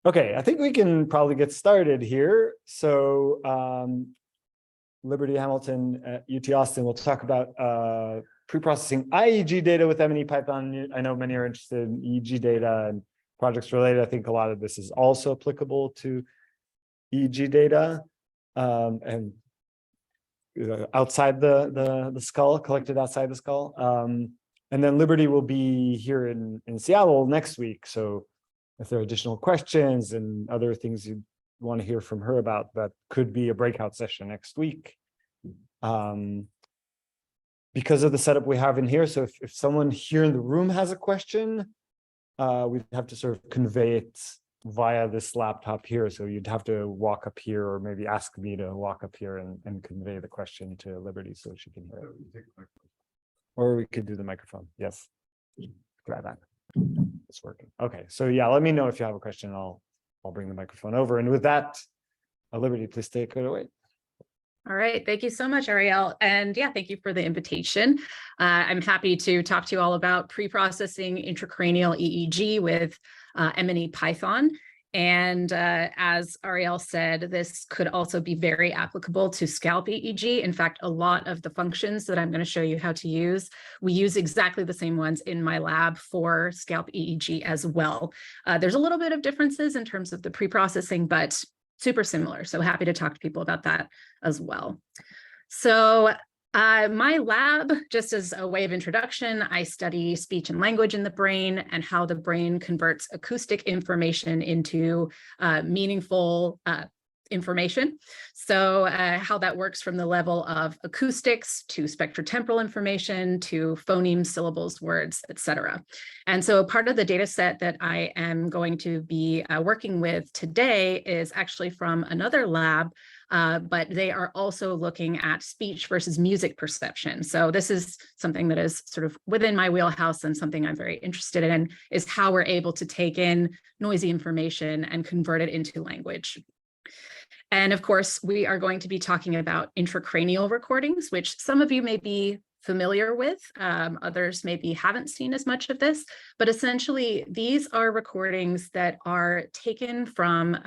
Okay, I think we can probably get started here. So Liberty Hamilton at UT Austin will talk about pre-processing IEG data with MNE Python. I know many are interested in EEG data and projects related. I think a lot of this is also applicable to EEG data and outside the skull, collected outside the skull. And then Liberty will be here in Seattle next week. So if there are additional questions and other things you want to hear from her about, that could be a breakout session next week. Because of the setup we have in here, so if someone here in the room has a question, we'd have to sort of convey it via this laptop here. So you'd have to walk up here or maybe ask me to walk up here and convey the question to Liberty so she can hear it. Or we could do the microphone. Yes. Try that. It's working. Okay. So yeah, let me know if you have a question. I'll bring the microphone over. And with that, Liberty, please take it away. All right. Thank you so much, Ariel. And yeah, thank you for the invitation. I'm happy to talk to you all about pre-processing intracranial EEG with MNE Python. And as Ariel said, this could also be very applicable to scalp EEG. In fact, a lot of the functions that I'm going to show you how to use, we use exactly the same ones in my lab for scalp EEG as well. There's a little bit of differences in terms of the pre-processing, but super similar. So happy to talk to people about that as well. So my lab, just as a way of introduction, I study speech and language in the brain and how the brain converts acoustic information into meaningful information. So how that works from the level of acoustics to spectrotemporal information to phonemes, syllables, words, etc. And so part of the data set that I am going to be working with today is actually from another lab, but they are also looking at speech versus music perception. So this is something that is sort of within my wheelhouse, and something I'm very interested in is how we're able to take in noisy information and convert it into language. And of course, we are going to be talking about intracranial recordings, which some of you may be familiar with, others maybe haven't seen as much of this, but essentially these are recordings that are taken from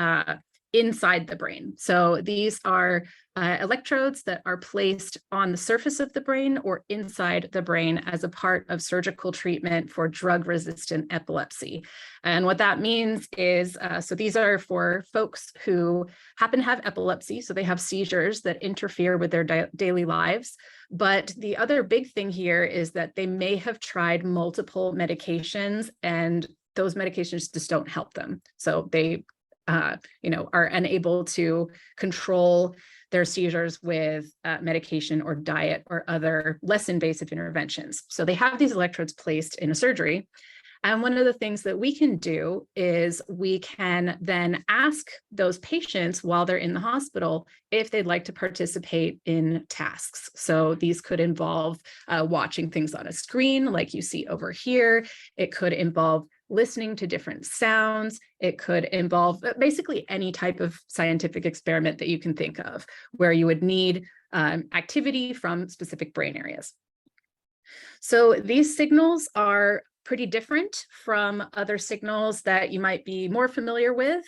inside the brain. So these are electrodes that are placed on the surface of the brain or inside the brain as a part of surgical treatment for drug-resistant epilepsy. And what that means is, so these are for folks who happen to have epilepsy, so they have seizures that interfere with their daily lives. But the other big thing here is that they may have tried multiple medications and those medications just don't help them. So they are unable to control their seizures with medication or diet or other less invasive interventions. So they have these electrodes placed in a surgery. And one of the things that we can do is we can then ask those patients while they're in the hospital if they'd like to participate in tasks. So these could involve watching things on a screen like you see over here. It could involve listening to different sounds. It could involve basically any type of scientific experiment that you can think of where you would need activity from specific brain areas. So these signals are pretty different from other signals that you might be more familiar with.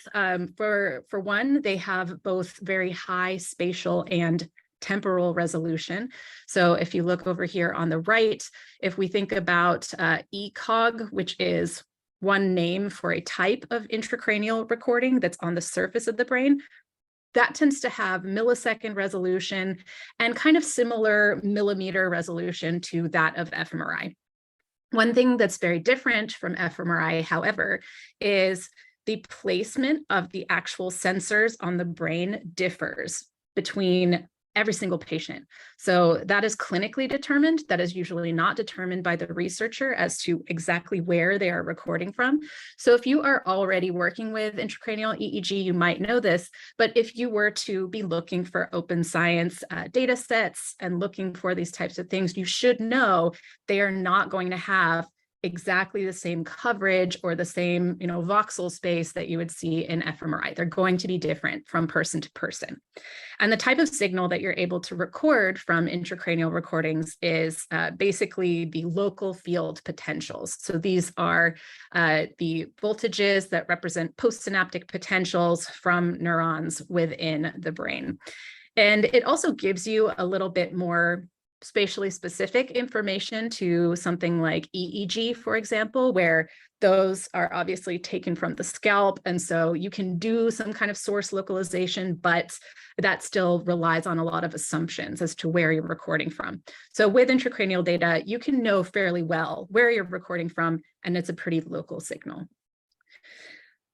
For one, they have both very high spatial and temporal resolution. So if you look over here on the right, if we think about ECOG, which is one name for a type of intracranial recording that's on the surface of the brain, that tends to have millisecond resolution and kind of similar millimeter resolution to that of fMRI. One thing that's very different from fMRI, however, is the placement of the actual sensors on the brain differs between every single patient. So that is clinically determined. That is usually not determined by the researcher as to exactly where they are recording from. So if you are already working with intracranial EEG, you might know this, but if you were to be looking for open science data sets and looking for these types of things, you should know they are not going to have exactly the same coverage or the same, voxel space that you would see in fMRI. They're going to be different from person to person. And the type of signal that you're able to record from intracranial recordings is basically the local field potentials. So these are the voltages that represent postsynaptic potentials from neurons within the brain. And it also gives you a little bit more spatially specific information to something like EEG, for example, where those are obviously taken from the scalp. And so you can do some kind of source localization, but that still relies on a lot of assumptions as to where you're recording from. So with intracranial data, you can know fairly well where you're recording from, and it's a pretty local signal.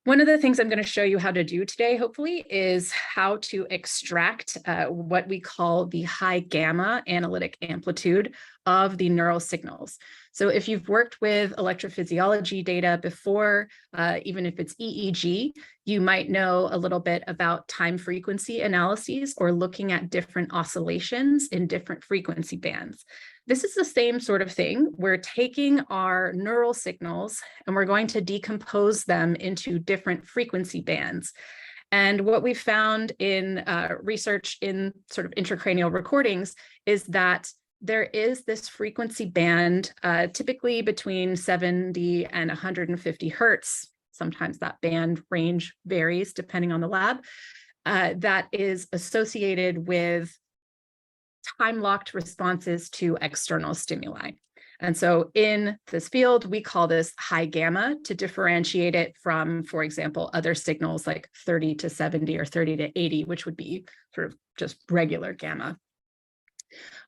One of the things I'm going to show you how to do today, hopefully, is how to extract what we call the high gamma analytic amplitude of the neural signals. So if you've worked with electrophysiology data before, even if it's EEG, you might know a little bit about time frequency analyses or looking at different oscillations in different frequency bands. This is the same sort of thing. We're taking our neural signals and we're going to decompose them into different frequency bands. And what we found in research in sort of intracranial recordings is that there is this frequency band, typically between 70 and 150 hertz. Sometimes that band range varies depending on the lab, that is associated with time-locked responses to external stimuli. And so in this field, we call this high gamma to differentiate it from, for example, other signals like 30 to 70 or 30 to 80, which would be sort of just regular gamma.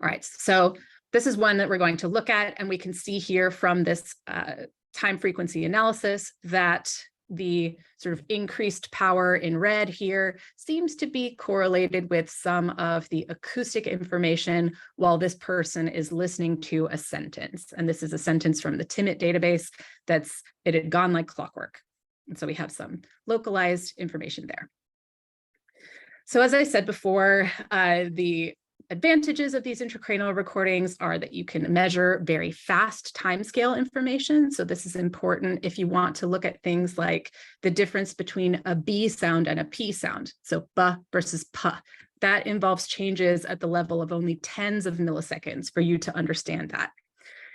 All right, so this is one that we're going to look at, and we can see here from this time frequency analysis that the sort of increased power in red here seems to be correlated with some of the acoustic information while this person is listening to a sentence. And this is a sentence from the TIMIT database it had gone like clockwork. And so we have some localized information there. So as I said before, the advantages of these intracranial recordings are that you can measure very fast timescale information. So this is important if you want to look at things like the difference between a B sound and a P sound. So B versus P. That involves changes at the level of only tens of milliseconds for you to understand that.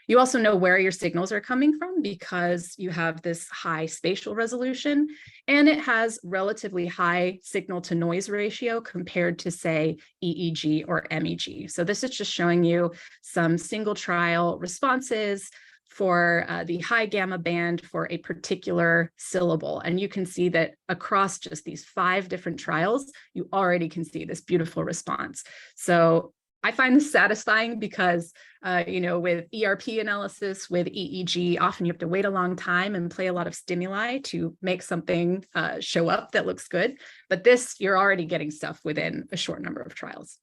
You also know where your signals are coming from because you have this high spatial resolution, and it has relatively high signal to noise ratio compared to, say, EEG or MEG. So this is just showing you some single trial responses for the high gamma band for a particular syllable. And you can see that across just these 5 different trials, you already can see this beautiful response. So I find this satisfying because, with ERP analysis, with EEG, often you have to wait a long time and play a lot of stimuli to make something show up that looks good. But this, you're already getting stuff within a short number of trials.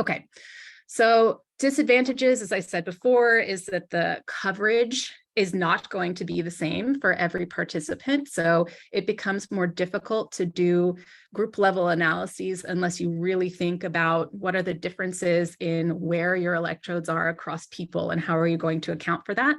Okay, so disadvantages, as I said before, is that the coverage is not going to be the same for every participant. So it becomes more difficult to do group level analyses unless you really think about what are the differences in where your electrodes are across people and how are you going to account for that.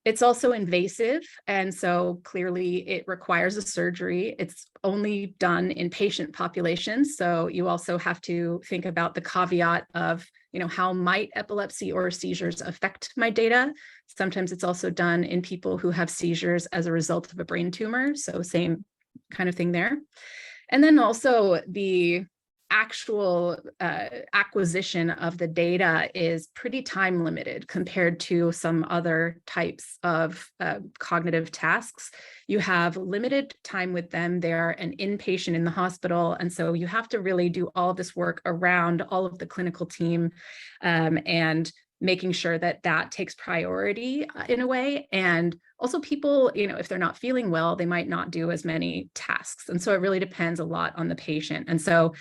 It's also invasive, and so clearly it requires a surgery. It's only done in patient populations, so you also have to think about the caveat of, how might epilepsy or seizures affect my data? Sometimes it's also done in people who have seizures as a result of a brain tumor, so same kind of thing there. And then also the actual acquisition of the data is pretty time limited compared to some other types of cognitive tasks. You have limited time with them. They're an inpatient in the hospital. And so you have to really do all of this work around all of the clinical team and making sure that that takes priority in a way. And also people, if they're not feeling well, they might not do as many tasks. And so it really depends a lot on the patient. And so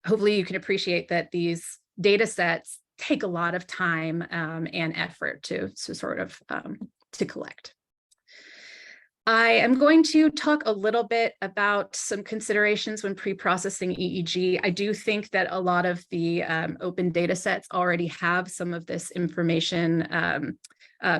hopefully you can appreciate that these data sets take a lot of time and effort to sort of to collect. I am going to talk a little bit about some considerations when pre-processing EEG. I do think that a lot of the open data sets already have some of this information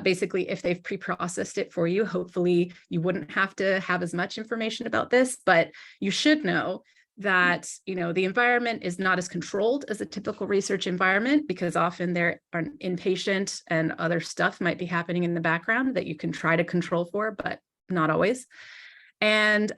Basically, if they've pre-processed it for you, hopefully you wouldn't have to have as much information about this, but you should know that, you know, the environment is not as controlled as a typical research environment, because often there are inpatient and other stuff might be happening in the background that you can try to control for, but not always. And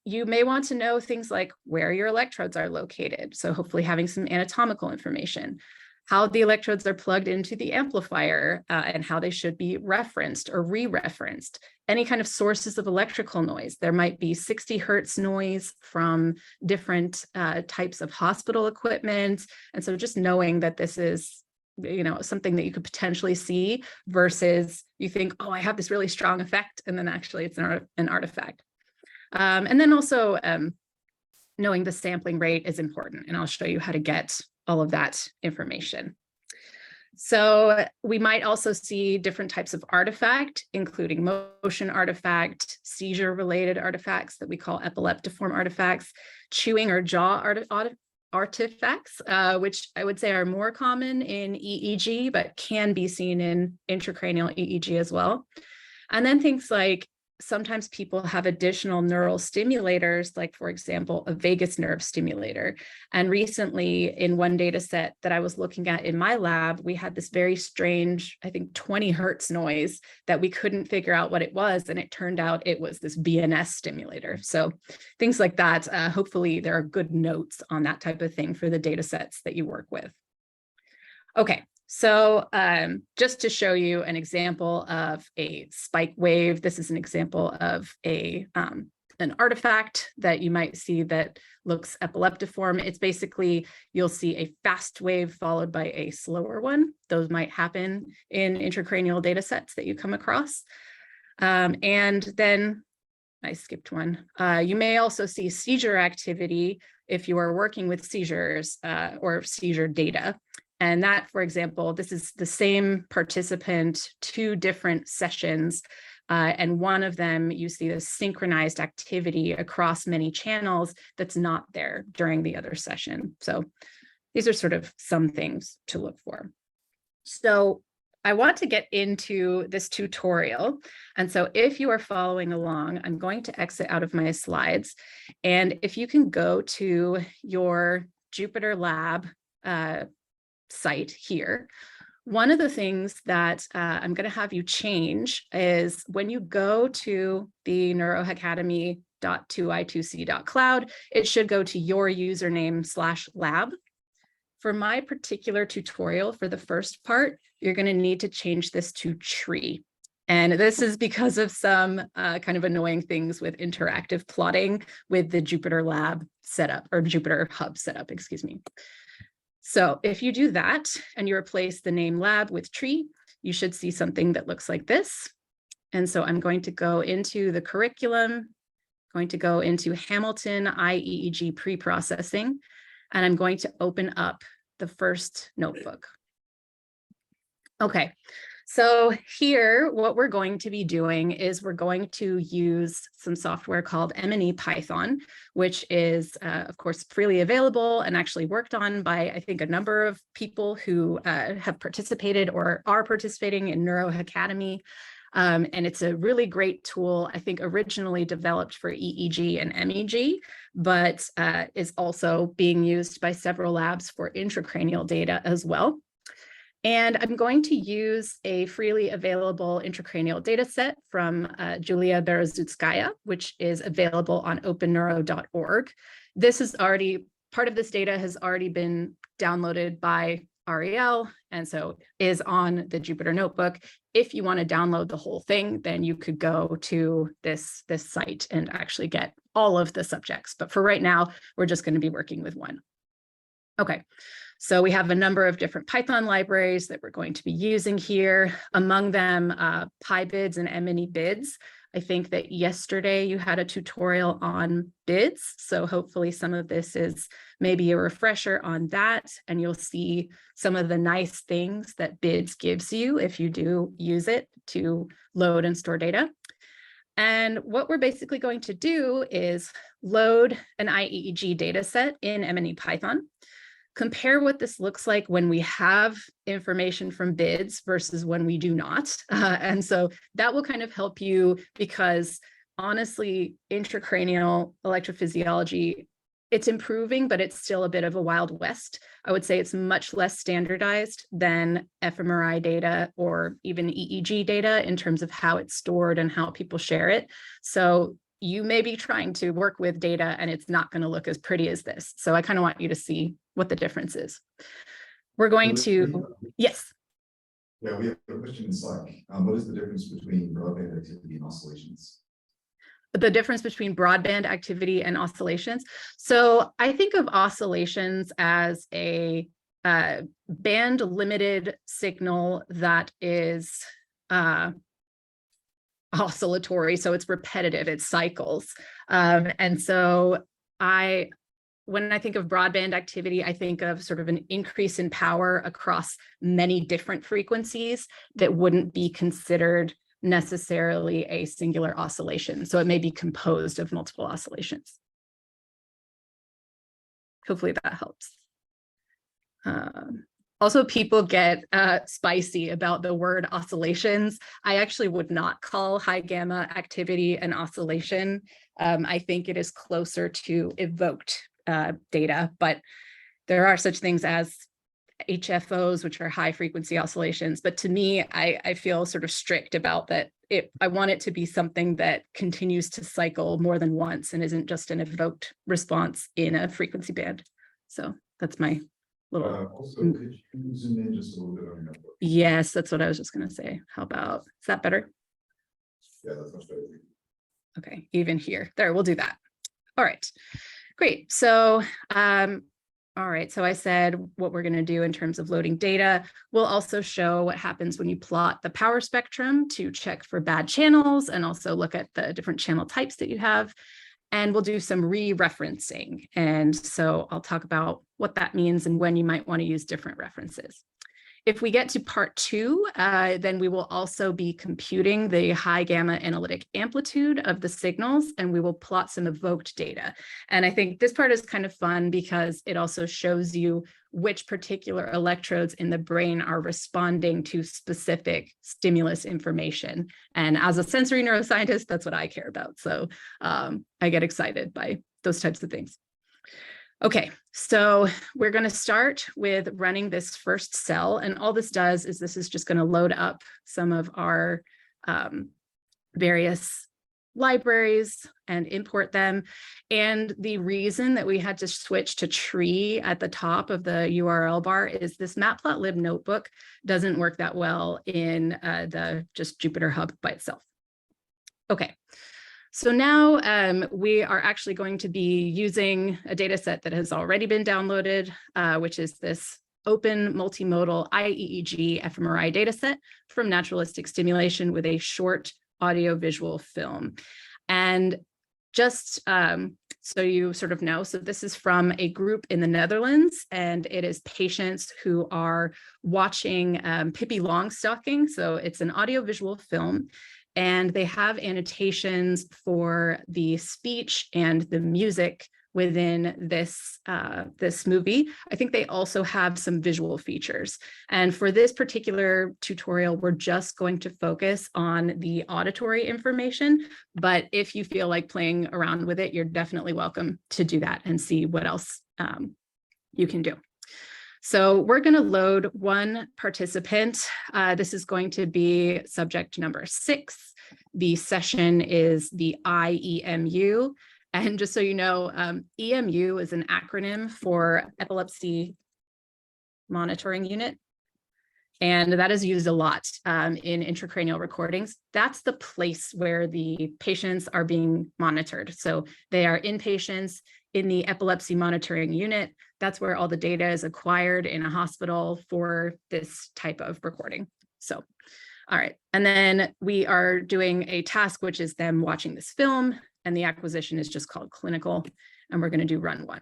you may want to know things like where your electrodes are located. So hopefully having some anatomical information, how the electrodes are plugged into the amplifier, and how they should be referenced or re-referenced. Any kind of sources of electrical noise. There might be 60 hertz noise from different types of hospital equipment. And so just knowing that this is, you know, something that you could potentially see versus you think, oh, I have this really strong effect, and then actually it's an artifact. And then also knowing the sampling rate is important, and I'll show you how to get all of that information. So we might also see different types of artifact, including motion artifact, seizure-related artifacts that we call epileptiform artifacts, chewing or jaw artifacts, which I would say are more common in EEG, but can be seen in intracranial EEG as well. And then things like sometimes people have additional neural stimulators, like, for example, a vagus nerve stimulator. And recently, in one data set that I was looking at in my lab, we had this very strange, I think, 20 hertz noise that we couldn't figure out what it was. And it turned out it was this VNS stimulator. So things like that. Hopefully, there are good notes on that type of thing for the data sets that you work with. Okay. So just to show you an example of a spike wave, this is an example of an artifact that you might see that looks epileptiform. It's basically, you'll see a fast wave followed by a slower one. Those might happen in intracranial data sets that you come across. And then I skipped one. You may also see seizure activity if you are working with seizures or seizure data. And that, for example, this is the same participant, 2 different sessions, and one of them you see the synchronized activity across many channels that's not there during the other session. So these are sort of some things to look for. So I want to get into this tutorial. And so if you are following along, I'm going to exit out of my slides. And if you can go to your Jupyter Lab site here. One of the things that I'm going to have you change is when you go to the neurohackademy.2i2c.cloud, it should go to your username/lab. For my particular tutorial for the first part, you're going to need to change this to tree. And this is because of some kind of annoying things with interactive plotting with the Jupyter Lab setup, or Jupyter Hub setup, excuse me. So if you do that and you replace the name lab with tree, you should see something that looks like this. And so I'm going to go into the curriculum, going to go into Hamilton IEEG pre-processing, and I'm going to open up the first notebook. Okay, so here, what we're going to be doing is we're going to use some software called MNE Python, which is, of course, freely available and actually worked on by, I think, a number of people who have participated or are participating in NeuroHackademy. And it's a really great tool, I think, originally developed for EEG and MEG, but is also being used by several labs for intracranial data as well. And I'm going to use a freely available intracranial data set from Julia Berezutskaya, which is available on openneuro.org. This is already, part of this data has already been downloaded by Ariel, and so is on the Jupyter Notebook. If you want to download the whole thing, then you could go to this site and actually get all of the subjects. But for right now, we're just going to be working with one. Okay. So we have a number of different Python libraries that we're going to be using here. Among them, PyBids and MNE Bids. I think that yesterday you had a tutorial on bids. So hopefully some of this is maybe a refresher on that. And you'll see some of the nice things that bids gives you if you do use it to load and store data. And what we're basically going to do is load an IEEG data set in MNE Python, compare what this looks like when we have information from bids versus when we do not. And so that will kind of help you, because honestly, intracranial electrophysiology, it's improving, but it's still a bit of a wild west. I would say it's much less standardized than fMRI data or even EEG data in terms of how it's stored and how people share it. So you may be trying to work with data and it's not going to look as pretty as this. So I kind of want you to see what the difference is. We're going to, yes. Yeah, we have a question in Slack. What is the difference between broadband activity and oscillations? The difference between broadband activity and oscillations. So I think of oscillations as a band limited signal that is oscillatory, so it's repetitive, it cycles. And so when I think of broadband activity, I think of sort of an increase in power across many different frequencies that wouldn't be considered necessarily a singular oscillation. So it may be composed of multiple oscillations. Hopefully that helps. Also, people get spicy about the word oscillations. I actually would not call high gamma activity an oscillation. I think it is closer to evoked data, but there are such things as HFOs, which are high frequency oscillations. But to me, I feel sort of strict about that. I want it to be something that continues to cycle more than once and isn't just an evoked response in a frequency band. So that's my little. Also, could you zoom in just a little bit on your notebook? Yes, that's what I was just going to say. How about, is that better? Yeah, that's much better. Okay, even here. There, we'll do that. All right, great. So, all right, so I said what we're going to do in terms of loading data. We'll also show what happens when you plot the power spectrum to check for bad channels and also look at the different channel types that you have. And we'll do some re-referencing. And so I'll talk about what that means and when you might want to use different references. If we get to part 2, then we will also be computing the high gamma analytic amplitude of the signals, and we will plot some evoked data. And I think this part is kind of fun because it also shows you which particular electrodes in the brain are responding to specific stimulus information. And as a sensory neuroscientist, that's what I care about. So I get excited by those types of things. Okay, so we're going to start with running this first cell, and all this does is this is just going to load up some of our various libraries and import them. And the reason that we had to switch to tree at the top of the URL bar is this matplotlib notebook doesn't work that well in the just Jupyter Hub by itself. Okay. So now we are actually going to be using a data set that has already been downloaded, which is this open multimodal IEEG fMRI data set from naturalistic stimulation with a short audio-visual film. And just so you sort of know, so this is from a group in the Netherlands, and it is patients who are watching Pippi Longstocking. So it's an audio-visual film. And they have annotations for the speech and the music within this, this movie. I think they also have some visual features. And for this particular tutorial, we're just going to focus on the auditory information. But if you feel like playing around with it, you're definitely welcome to do that and see what else you can do. So we're going to load one participant. This is going to be subject number 6. The session is the IEMU. And just so you know, EMU is an acronym for Epilepsy Monitoring Unit. And that is used a lot in intracranial recordings. That's the place where the patients are being monitored. So they are inpatients in the epilepsy monitoring unit. That's where all the data is acquired in a hospital for this type of recording. So, all right. And then we are doing a task, which is them watching this film, and the acquisition is just called clinical, and we're going to do run 1.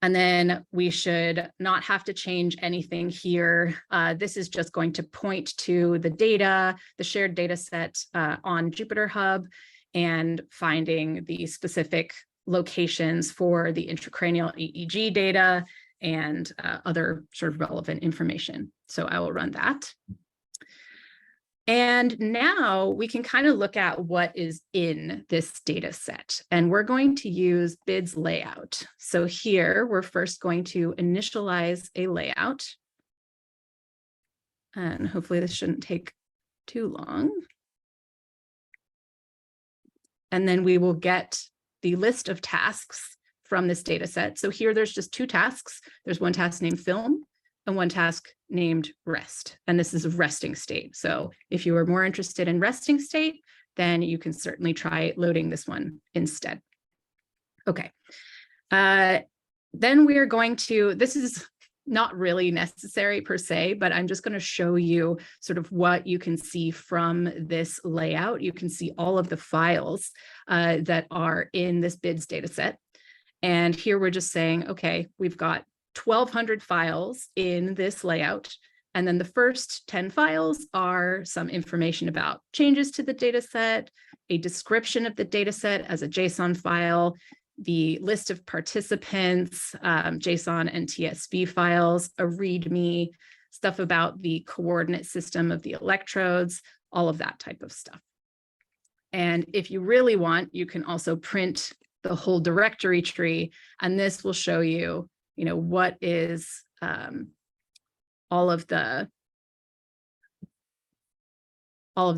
And then we should not have to change anything here. This is just going to point to the data, the shared data set on Jupyter Hub, and finding the specific locations for the intracranial EEG data and other sort of relevant information. So I will run that. And now we can kind of look at what is in this data set. And we're going to use Bids layout. So here we're first going to initialize a layout. And hopefully this shouldn't take too long. And then we will get the list of tasks from this data set. So here there's just 2 tasks. There's one task named film and one task named rest. And this is a resting state. So if you are more interested in resting state, then you can certainly try loading this one instead. Okay. Then we are going to, this is not really necessary per se, but I'm just going to show you sort of what you can see from this layout. You can see all of the files that are in this Bids data set. And here we're just saying, okay, we've got 1,200 files in this layout. And then the first 10 files are some information about changes to the data set, a description of the data set as a JSON file, the list of participants, JSON and TSV files, a README, stuff about the coordinate system of the electrodes, all of that type of stuff. And if you really want, you can also print the whole directory tree, and this will show you, what is all of the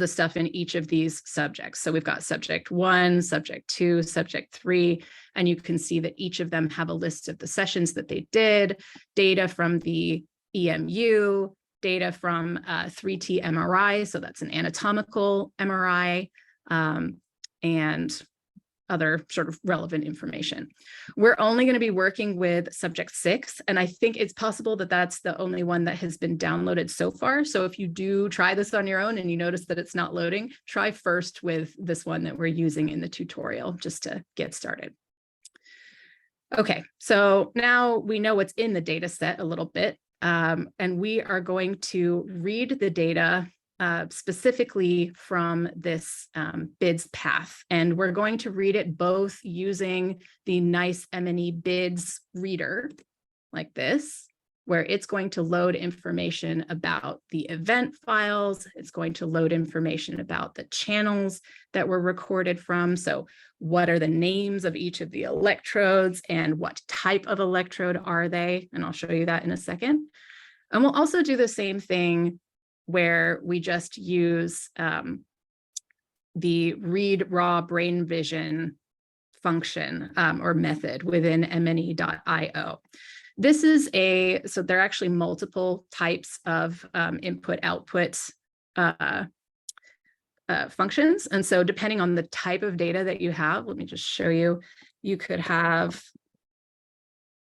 stuff in each of these subjects. So we've got subject 1, subject 2, subject 3, and you can see that each of them have a list of the sessions that they did, data from the EMU, data from 3T MRI, so that's an anatomical MRI, and other sort of relevant information. We're only going to be working with subject 6, and I think it's possible that that's the only one that has been downloaded so far. So if you do try this on your own and you notice that it's not loading, try first with this one that we're using in the tutorial just to get started. Okay, so now we know what's in the data set a little bit, and we are going to read the data specifically from this Bids path. And we're going to read it both using the nice MNE Bids reader like this, where it's going to load information about the event files. It's going to load information about the channels that were recorded from. So what are the names of each of the electrodes and what type of electrode are they? And I'll show you that in a second. And we'll also do the same thing where we just use the read raw brain vision function or method within MNE.io. This is so there are actually multiple types of input-output functions. And so depending on the type of data that you have, let me just show you, you could have,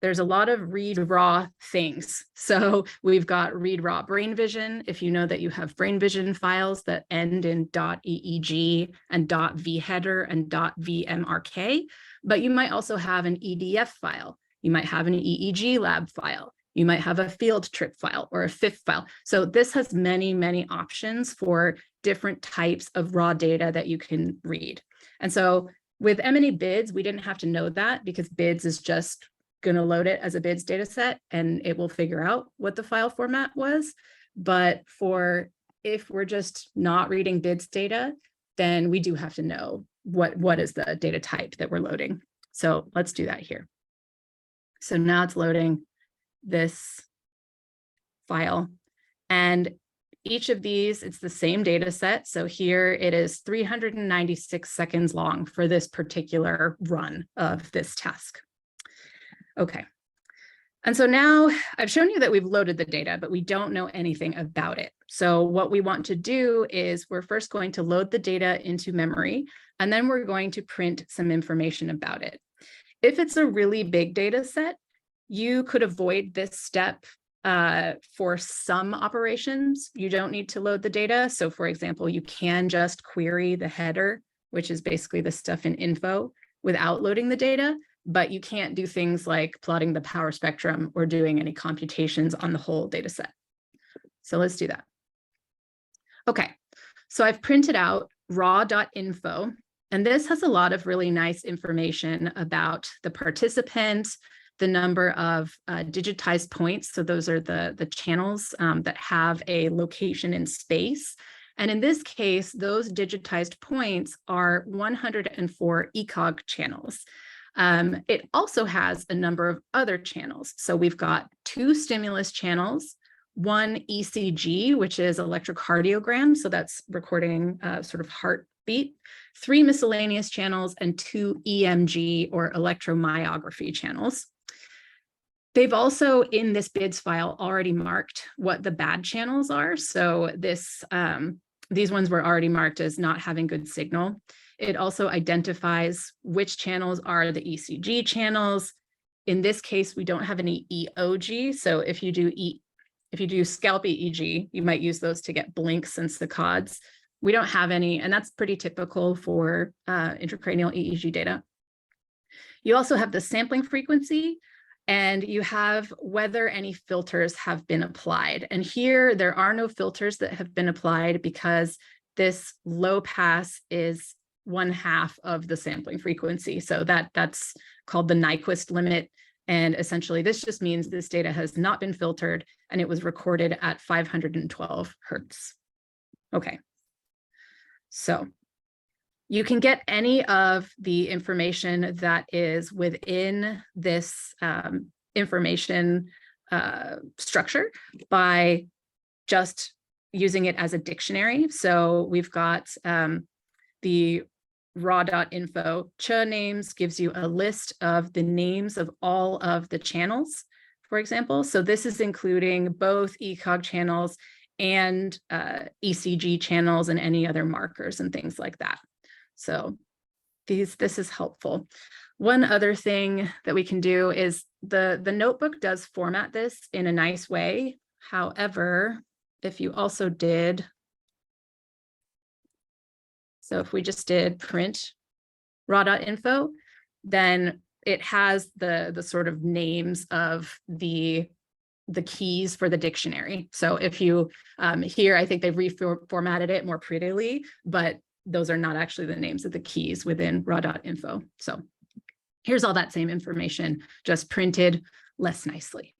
there's a lot of read raw things. So we've got read raw brain vision. If you know that you have brain vision files that end in .eeg and .vheader and .vmrk, but you might also have an EDF file. You might have an EEG lab file. You might have a field trip file or a FIF file. So this has many, many options for different types of raw data that you can read. And so with MNE Bids, we didn't have to know that because Bids is just going to load it as a Bids data set and it will figure out what the file format was. But if we're just not reading Bids data, then we do have to know what is the data type that we're loading. So let's do that here. So now it's loading this file, and each of these, it's the same data set. So here it is 396 seconds long for this particular run of this task. Okay. And so now I've shown you that we've loaded the data, but we don't know anything about it. So what we want to do is we're first going to load the data into memory, and then we're going to print some information about it. If it's a really big data set, you could avoid this step for some operations. You don't need to load the data. So for example, you can just query the header, which is basically the stuff in info, without loading the data, but you can't do things like plotting the PowerSpectrum or doing any computations on the whole data set. So let's do that. Okay, so I've printed out raw.info, and this has a lot of really nice information about the participant, the number of digitized points. So those are the channels that have a location in space. And in this case, those digitized points are 104 ECOG channels. It also has a number of other channels. So we've got 2 stimulus channels, 1 ECG, which is electrocardiogram. So that's recording sort of heartbeat, 3 miscellaneous channels, and 2 EMG or electromyography channels. They've also, in this bids file, already marked what the bad channels are. So these ones were already marked as not having good signal. It also identifies which channels are the ECG channels. In this case, we don't have any EOG. So if you do scalp EEG, you might use those to get blinks and saccades. We don't have any, and that's pretty typical for intracranial EEG data. You also have the sampling frequency, and you have whether any filters have been applied. And here there are no filters that have been applied because this low pass is 1/2 of the sampling frequency. So that's called the Nyquist limit. And essentially this just means this data has not been filtered and it was recorded at 512 Hertz. Okay. So you can get any of the information that is within this information structure by just using it as a dictionary. So we've got the raw.info. Chur Names gives you a list of the names of all of the channels, for example. So this is including both ECOG channels and ECG channels and any other markers and things like that. So this is helpful. One other thing that we can do is the notebook does format this in a nice way. However, if you also did, so if we just did print raw.info, then it has the sort of names of the keys for the dictionary. So if you here, I think they've reformatted it more prettily, but those are not actually the names of the keys within raw.info. So here's all that same information, just printed less nicely.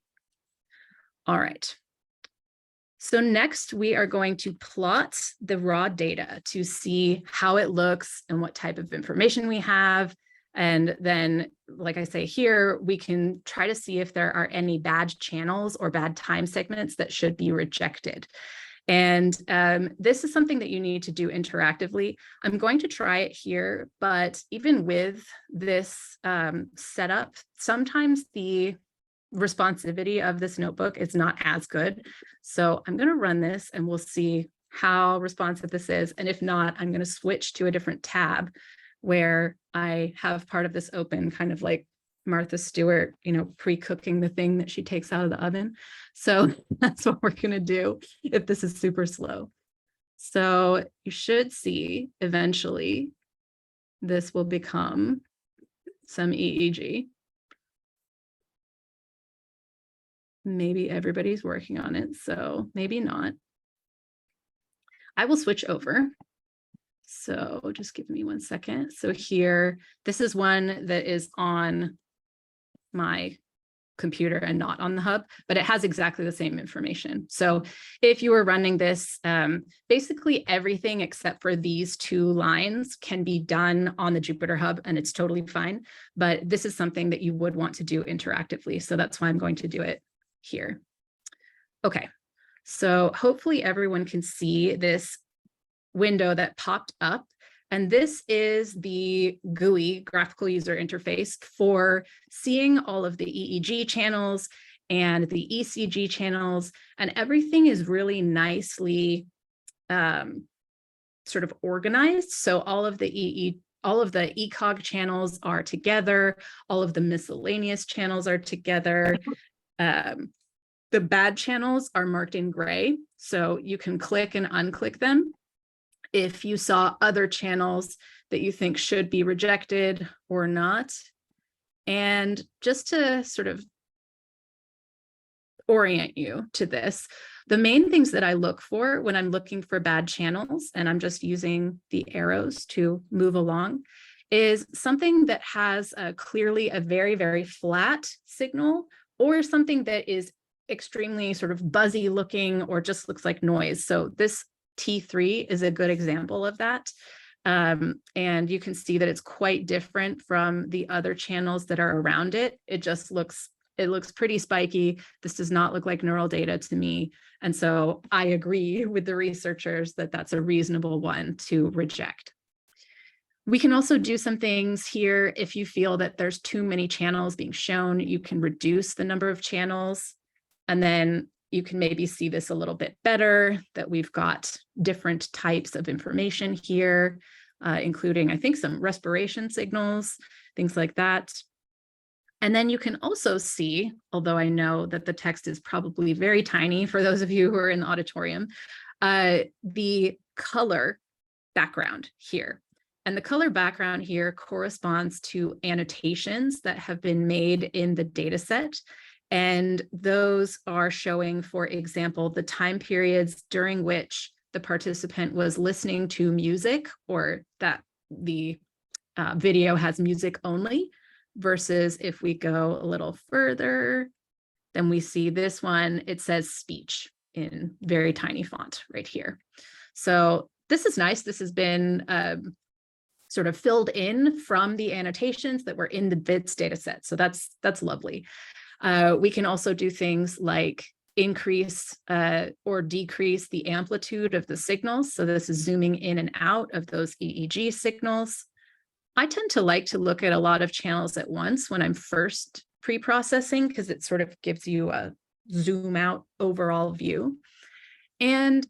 All right. So next we are going to plot the raw data to see how it looks and what type of information we have. And then, like I say here, we can try to see if there are any bad channels or bad time segments that should be rejected. And this is something that you need to do interactively. I'm going to try it here, but even with this setup, sometimes the responsivity of this notebook is not as good. So I'm going to run this and we'll see how responsive this is. And if not, I'm going to switch to a different tab where I have part of this open, kind of like Martha Stewart, pre-cooking the thing that she takes out of the oven. So that's what we're going to do if this is super slow. So you should see eventually this will become some EEG. Maybe everybody's working on it, so maybe not. I will switch over. So just give me 1 second. So here, this is one that is on my computer and not on the hub, but it has exactly the same information. So if you were running this, basically everything except for these 2 lines can be done on the Jupyter Hub and it's totally fine. But this is something that you would want to do interactively. So that's why I'm going to do it here. Okay, so hopefully everyone can see this window that popped up. And this is the GUI, graphical user interface, for seeing all of the EEG channels and the ECG channels, and everything is really nicely sort of organized. So all of the ECOG channels are together, all of the miscellaneous channels are together. The bad channels are marked in gray, so you can click and unclick them if you saw other channels that you think should be rejected or not. And just to sort of orient you to this, the main things that I look for when I'm looking for bad channels, and I'm just using the arrows to move along, is something that has clearly a very, very flat signal, or something that is extremely sort of buzzy looking or just looks like noise. So this T3 is a good example of that. And you can see that it's quite different from the other channels that are around it. It looks pretty spiky. This does not look like neural data to me. And so I agree with the researchers that that's a reasonable one to reject. We can also do some things here. If you feel that there's too many channels being shown, you can reduce the number of channels. And then you can maybe see this a little bit better, that we've got different types of information here, including, I think, some respiration signals, things like that. And then you can also see, although I know that the text is probably very tiny for those of you who are in the auditorium, the color background here. And the color background here corresponds to annotations that have been made in the data set. And those are showing, for example, the time periods during which the participant was listening to music, or that the video has music only, versus if we go a little further, then we see this one, it says speech in very tiny font right here. So this is nice. This has been sort of filled in from the annotations that were in the Bids data set. So that's lovely. We can also do things like increase or decrease the amplitude of the signals. So this is zooming in and out of those EEG signals. I tend to like to look at a lot of channels at once when I'm first pre-processing, because it sort of gives you a zoom out overall view. And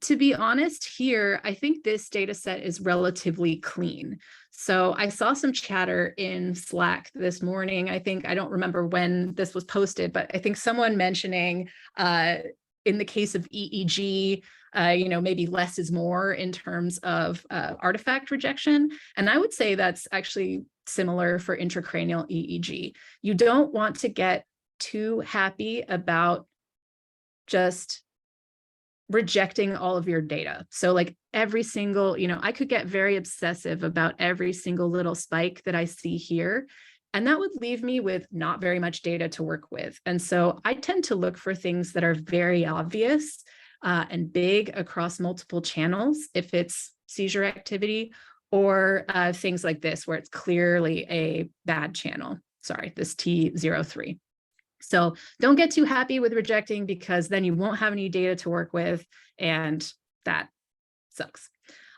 to be honest here, I think this data set is relatively clean. So I saw some chatter in Slack this morning. I don't remember when this was posted, but I think someone mentioning in the case of EEG, maybe less is more in terms of artifact rejection. And I would say that's actually similar for intracranial EEG. You don't want to get too happy about just rejecting all of your data. So like every single, I could get very obsessive about every single little spike that I see here. And that would leave me with not very much data to work with. And so I tend to look for things that are very obvious and big across multiple channels, if it's seizure activity, or things like this, where it's clearly a bad channel. Sorry, this T03. So don't get too happy with rejecting, because then you won't have any data to work with, and that sucks.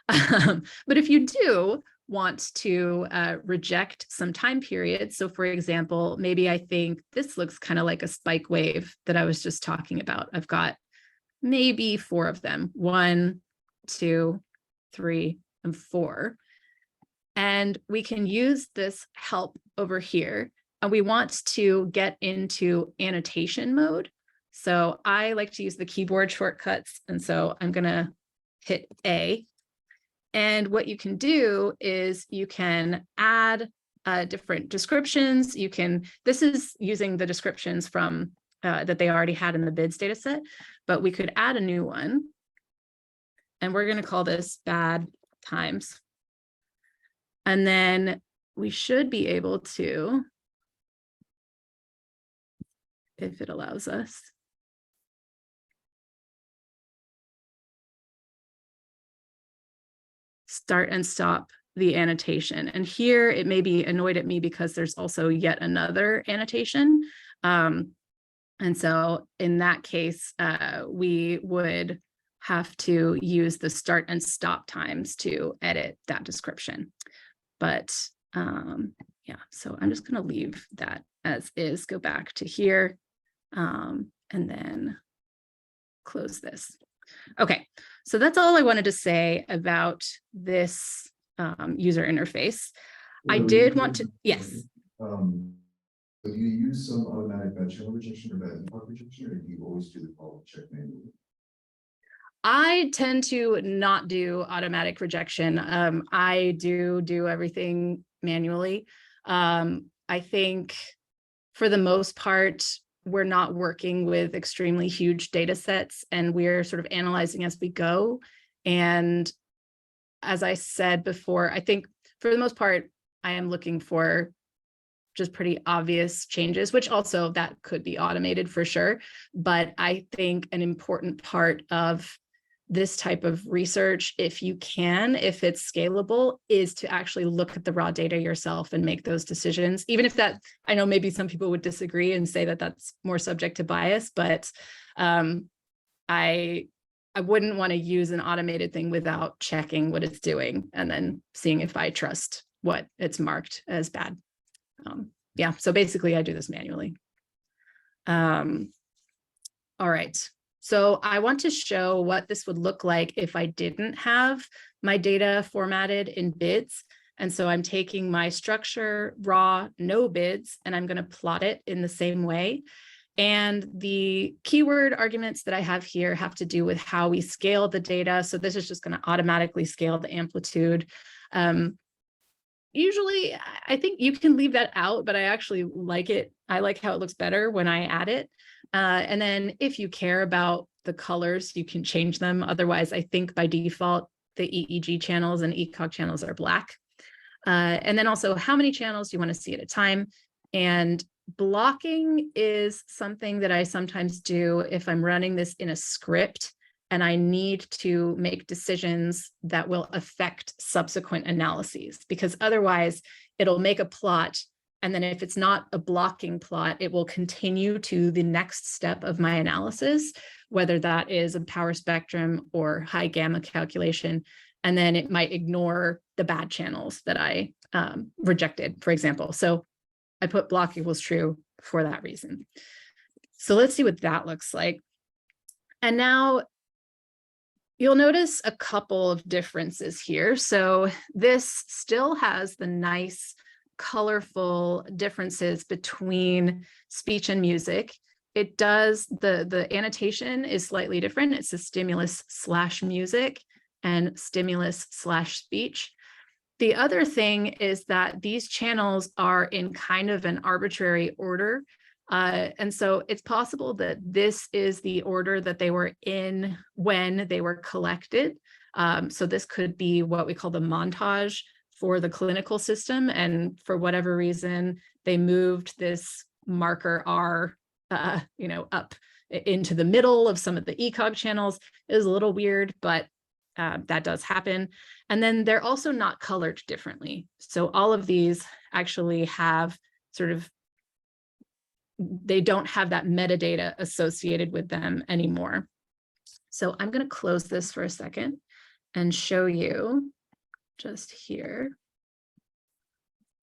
But if you do want to reject some time periods, so for example, maybe I think this looks kind of like a spike wave that I was just talking about. I've got maybe 4 of them, 1, 2, 3, and 4. And we can use this help over here. And we want to get into annotation mode. So I like to use the keyboard shortcuts. And so I'm going to hit A. And what you can do is you can add different descriptions. This is using the descriptions from that they already had in the Bids data set, but we could add a new one. And we're going to call this bad times. And then we should be able to, if it allows us, start and stop the annotation. And here it may be annoyed at me because there's also yet another annotation. And so in that case, we would have to use the start and stop times to edit that description. But yeah, so I'm just going to leave that as is, go back to here, and then close this. Okay, so that's all I wanted to say about this user interface. I did want to, yes. Do you use some automatic bad channel rejection or bad epoch rejection, or do you always do the follow check manually? I tend to not do automatic rejection. I do everything manually. I think for the most part, we're not working with extremely huge data sets, and we're sort of analyzing as we go. And as I said before, I think for the most part, I am looking for just pretty obvious changes, which also that could be automated for sure. But I think an important part of this type of research, if it's scalable, is to actually look at the raw data yourself and make those decisions. Even if that, I know maybe some people would disagree and say that that's more subject to bias, but I wouldn't want to use an automated thing without checking what it's doing and then seeing if I trust what it's marked as bad. Yeah, so basically I do this manually. All right, so I want to show what this would look like if I didn't have my data formatted in bids. And so I'm taking my structure, raw, no bids, and I'm going to plot it in the same way. And the keyword arguments that I have here have to do with how we scale the data. So this is just going to automatically scale the amplitude. Usually, I think you can leave that out, but I actually like it. I like how it looks better when I add it. And then if you care about the colors, you can change them. Otherwise, I think by default, the EEG channels and ECOG channels are black. And then also how many channels do you want to see at a time? And blocking is something that I sometimes do if I'm running this in a script and I need to make decisions that will affect subsequent analyses, because otherwise it'll make a plot. And then if it's not a blocking plot, it will continue to the next step of my analysis, whether that is a PowerSpectrum or high gamma calculation. And then it might ignore the bad channels that I rejected, for example. So I put block equals true for that reason. So let's see what that looks like. And now you'll notice a couple of differences here. So this still has the nice, colorful differences between speech and music. It does, the annotation is slightly different. It's a stimulus/music and stimulus/speech. The other thing is that these channels are in kind of an arbitrary order. And so it's possible that this is the order that they were in when they were collected. So this could be what we call the montage for the clinical system. And for whatever reason, they moved this marker R, up into the middle of some of the ECOG channels. It was a little weird, but that does happen. And then they're also not colored differently. So all of these actually have they don't have that metadata associated with them anymore. So I'm going to close this for a second and show you just here.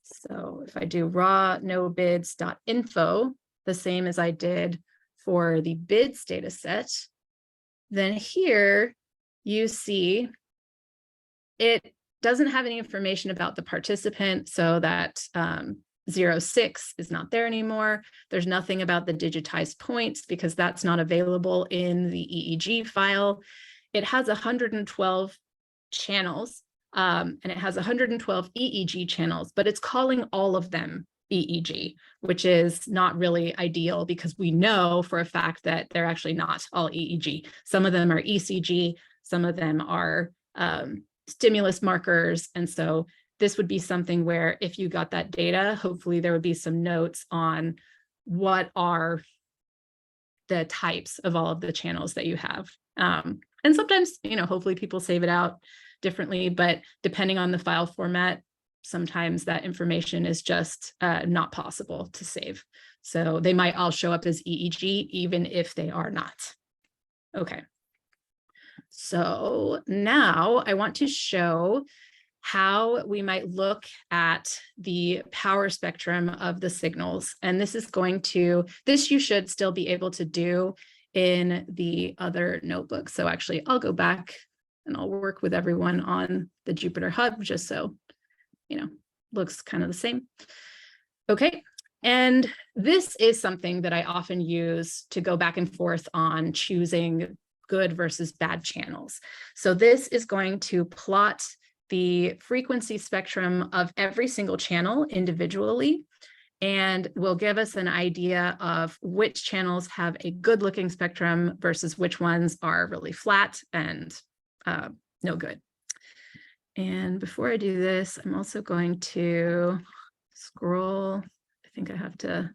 So if I do raw no bids.info, the same as I did for the bids data set, then here you see it doesn't have any information about the participant, so that 06 is not there anymore. There's nothing about the digitized points because that's not available in the EEG file. It has 112 channels and it has 112 EEG channels, but it's calling all of them EEG, which is not really ideal because we know for a fact that they're actually not all EEG. Some of them are ECG, some of them are stimulus markers. And so this would be something where if you got that data, hopefully there would be some notes on what are the types of all of the channels that you have. And sometimes, hopefully people save it out differently, but depending on the file format, sometimes that information is just not possible to save. So they might all show up as EEG, even if they are not. Okay. So now I want to show how we might look at the power spectrum of the signals. And this you should still be able to do in the other notebook. So actually I'll go back and I'll work with everyone on the Jupyter Hub just so, looks kind of the same. Okay. And this is something that I often use to go back and forth on choosing good versus bad channels. So this is going to plot the frequency spectrum of every single channel individually, and will give us an idea of which channels have a good looking spectrum versus which ones are really flat and no good. And before I do this, I'm also going to scroll. I think I have to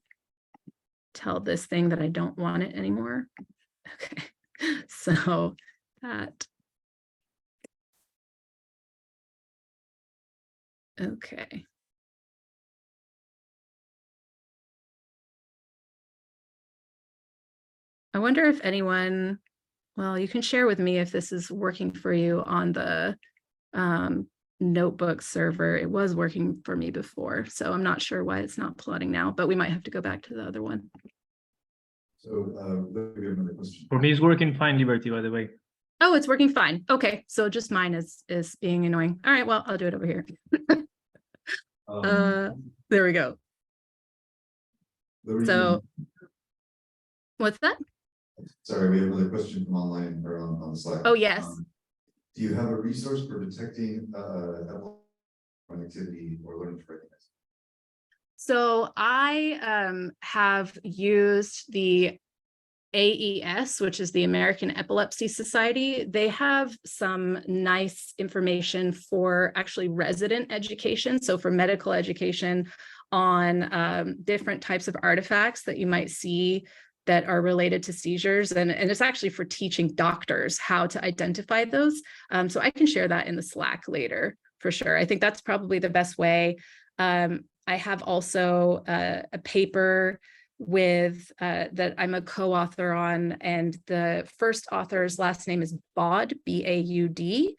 tell this thing that I don't want it anymore. Okay, so that. Okay. I wonder if anyone, well, you can share with me if this is working for you on the notebook server. It was working for me before, so I'm not sure why it's not plotting now, but we might have to go back to the other one. So, we have another question. For me, it's working fine, Liberty, by the way. Oh, it's working fine. Okay, so just mine is being annoying. All right, well, I'll do it over here. There we go. So what's that? Sorry, we have another question from online or on the slide. Oh, yes. Do you have a resource for detecting activity or learning to recognize? So I have used the AES, which is the American Epilepsy Society. They have some nice information for actually resident education. So for medical education on different types of artifacts that you might see that are related to seizures. And it's actually for teaching doctors how to identify those. So I can share that in the Slack later for sure. I think that's probably the best way. I have also a paper with that I'm a co-author on, and the first author's last name is Baud, B-A-U-D,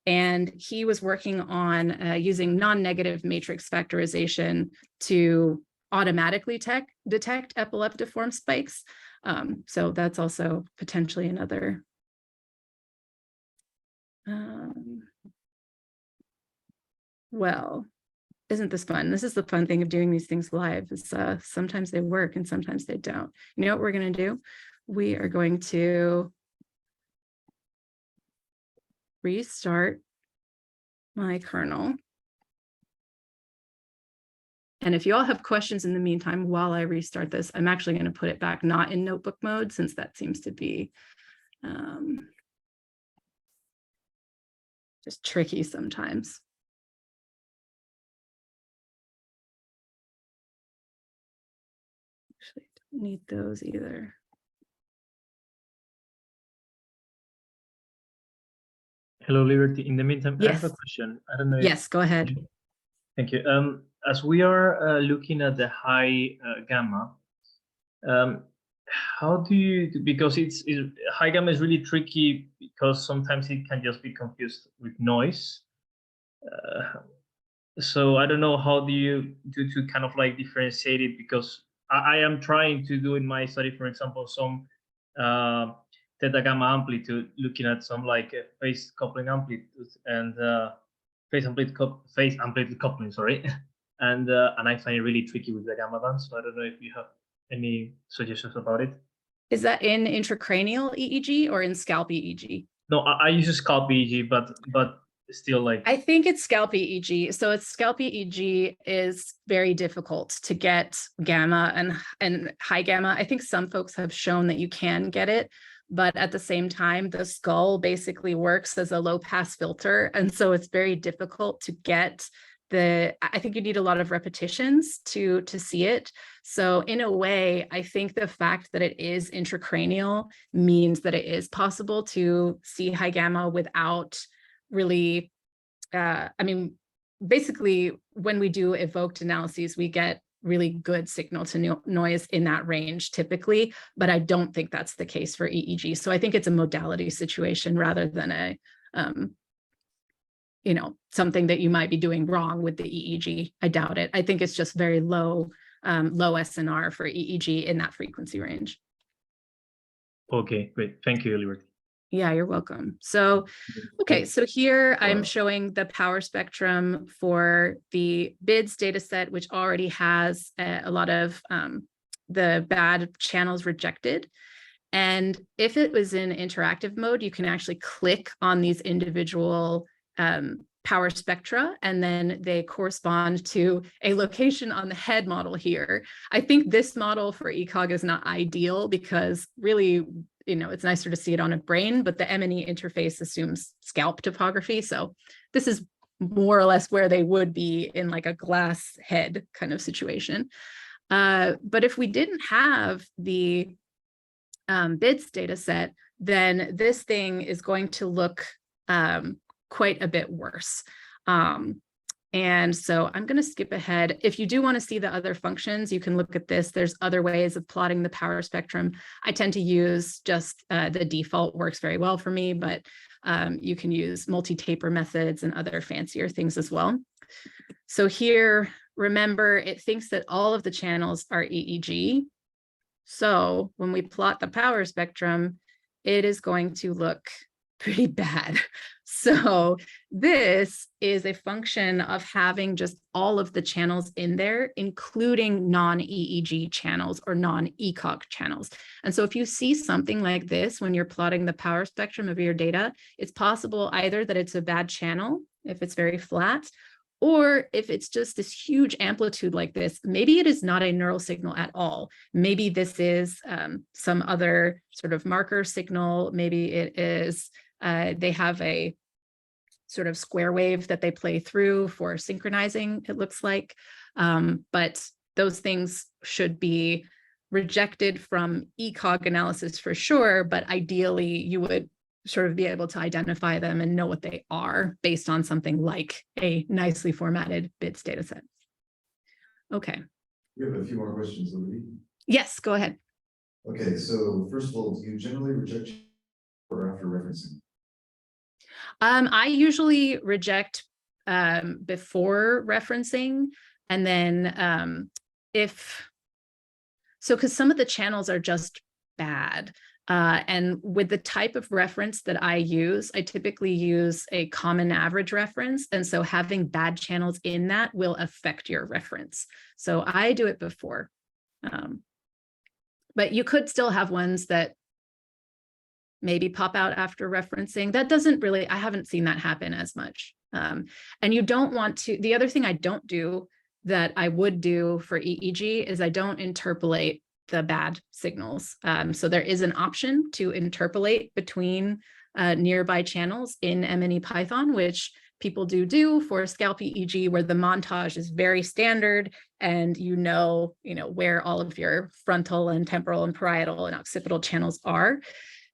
and he was working on using non-negative matrix factorization to automatically detect epileptiform spikes. So that's also potentially another. Well, isn't this fun? This is the fun thing of doing these things live, is sometimes they work and sometimes they don't. You know what we're going to do? We are going to restart my kernel. And if you all have questions in the meantime, while I restart this, I'm actually going to put it back not in notebook mode, since that seems to be just tricky sometimes. Actually, don't need those either. Hello, Liberty. In the meantime, I have Yes. a question. I don't know. Yes, go ahead. Thank you. As we are looking at the high gamma, how do you, because high gamma is really tricky because sometimes it can just be confused with noise. So I don't know, how do you do to kind of like differentiate it, because I am trying to do in my study, for example, some theta gamma amplitude, looking at some like phase coupling amplitude and phase amplitude coupling, sorry. And I find it really tricky with the gamma band. So I don't know if you have any suggestions about it. Is that in intracranial EEG or in scalp EEG? No, I use a scalp EEG, but still like. I think it's scalp EEG. So it's scalp EEG is very difficult to get gamma and high gamma. I think some folks have shown that you can get it, but at the same time, the skull basically works as a low pass filter. And so it's very difficult to get I think you need a lot of repetitions to see it. So in a way, I think the fact that it is intracranial means that it is possible to see high gamma without really, I mean, basically when we do evoked analyses, we get really good signal to noise in that range typically, but I don't think that's the case for EEG. So I think it's a modality situation rather than a, you know, something that you might be doing wrong with the EEG. I doubt it. I think it's just very low, low SNR for EEG in that frequency range. Okay, great. Thank you, Liberty. Yeah, you're welcome. So, okay, so here I'm showing the PowerSpectrum for the Bids data set, which already has a lot of the bad channels rejected. And if it was in interactive mode, you can actually click on these individual power spectra, and then they correspond to a location on the head model here. I think this model for ECOG is not ideal because really, you know, it's nicer to see it on a brain, but the MNE interface assumes scalp topography. So this is more or less where they would be in like a glass head kind of situation. But if we didn't have the bids data set, then this thing is going to look quite a bit worse. And so I'm going to skip ahead. If you do want to see the other functions, you can look at this. There's other ways of plotting the PowerSpectrum. I tend to use just the default, works very well for me, but you can use multi-taper methods and other fancier things as well. So here, remember, it thinks that all of the channels are EEG. So when we plot the PowerSpectrum, it is going to look pretty bad. So this is a function of having just all of the channels in there, including non-EEG channels or non-ECOG channels. And so if you see something like this when you're plotting the PowerSpectrum of your data, it's possible either that it's a bad channel, if it's very flat, or if it's just this huge amplitude like this, maybe it is not a neural signal at all. Maybe this is some other sort of marker signal. Maybe it is, they have a sort of square wave that they play through for synchronizing, it looks like. But those things should be rejected from ECOG analysis for sure, but ideally you would sort of be able to identify them and know what they are based on something like a nicely formatted bids data set. Okay. We have a few more questions, Libby. Yes, go ahead. Okay, so first of all, do you generally reject or after referencing? I usually reject before referencing, and then because some of the channels are just bad. And with the type of reference that I use, I typically use a common average reference. And so having bad channels in that will affect your reference. So I do it before. But you could still have ones that maybe pop out after referencing. That doesn't really, I haven't seen that happen as much. And you don't want to, the other thing I don't do that I would do for EEG is I don't interpolate the bad signals. So there is an option to interpolate between nearby channels in MNE Python, which people do for scalp EEG, where the montage is very standard and you know where all of your frontal and temporal and parietal and occipital channels are.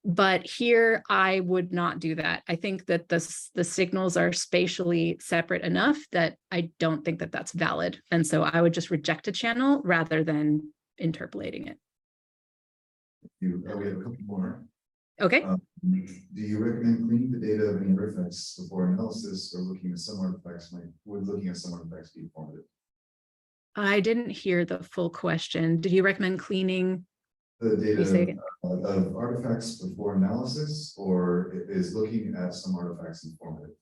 But here I would not do that. I think that the signals are spatially separate enough that I don't think that that's valid. And so I would just reject a channel rather than interpolating it. We have a couple more. Okay. Do you recommend cleaning the data of any artifacts before analysis, or looking at some artifacts be informative? I didn't hear the full question. Did you recommend cleaning The data of artifacts before analysis, or is looking at some artifacts informative?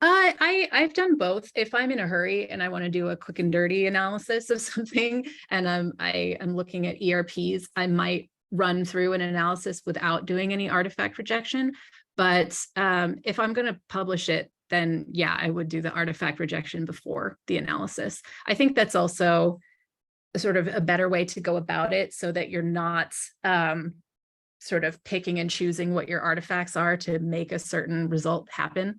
I've done both. If I'm in a hurry and I want to do a quick and dirty analysis of something, and I am looking at ERPs, I might run through an analysis without doing any artifact rejection. But if I'm going to publish it, then yeah, I would do the artifact rejection before the analysis. I think that's also sort of a better way to go about it, so that you're not sort of picking and choosing what your artifacts are to make a certain result happen.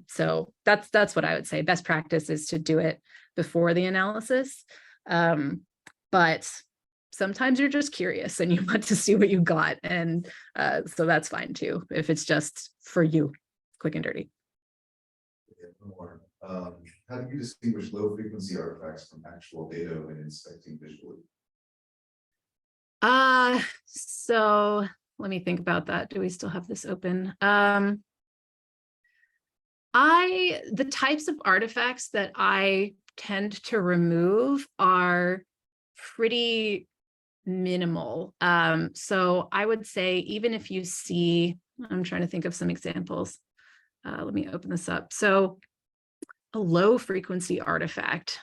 So that's what I would say. Best practice is to do it before the analysis. But sometimes you're just curious and you want to see what you got. And so that's fine too, if it's just for you, quick and dirty. How do you distinguish low frequency artifacts from actual data when inspecting visually? So let me think about that. Do we still have this open? The types of artifacts that I tend to remove are pretty minimal. So I would say, even if you see, I'm trying to think of some examples. Let me open this up. So a low frequency artifact.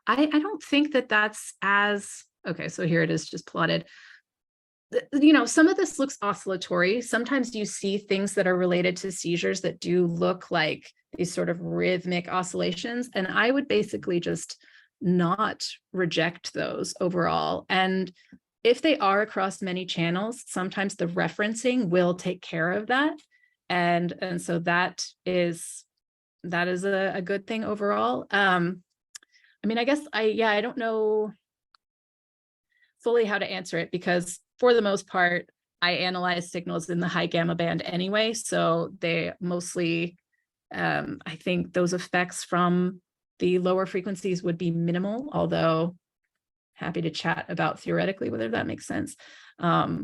I don't think that that's as, okay, so here it is just plotted. Some of this looks oscillatory. Sometimes you see things that are related to seizures that do look like these sort of rhythmic oscillations. And I would basically just not reject those overall. And if they are across many channels, sometimes the referencing will take care of that. And so that is a good thing overall. I mean, I guess I don't know fully how to answer it, because for the most part, I analyze signals in the high gamma band anyway. So they mostly, I think those effects from the lower frequencies would be minimal, although happy to chat about theoretically whether that makes sense. But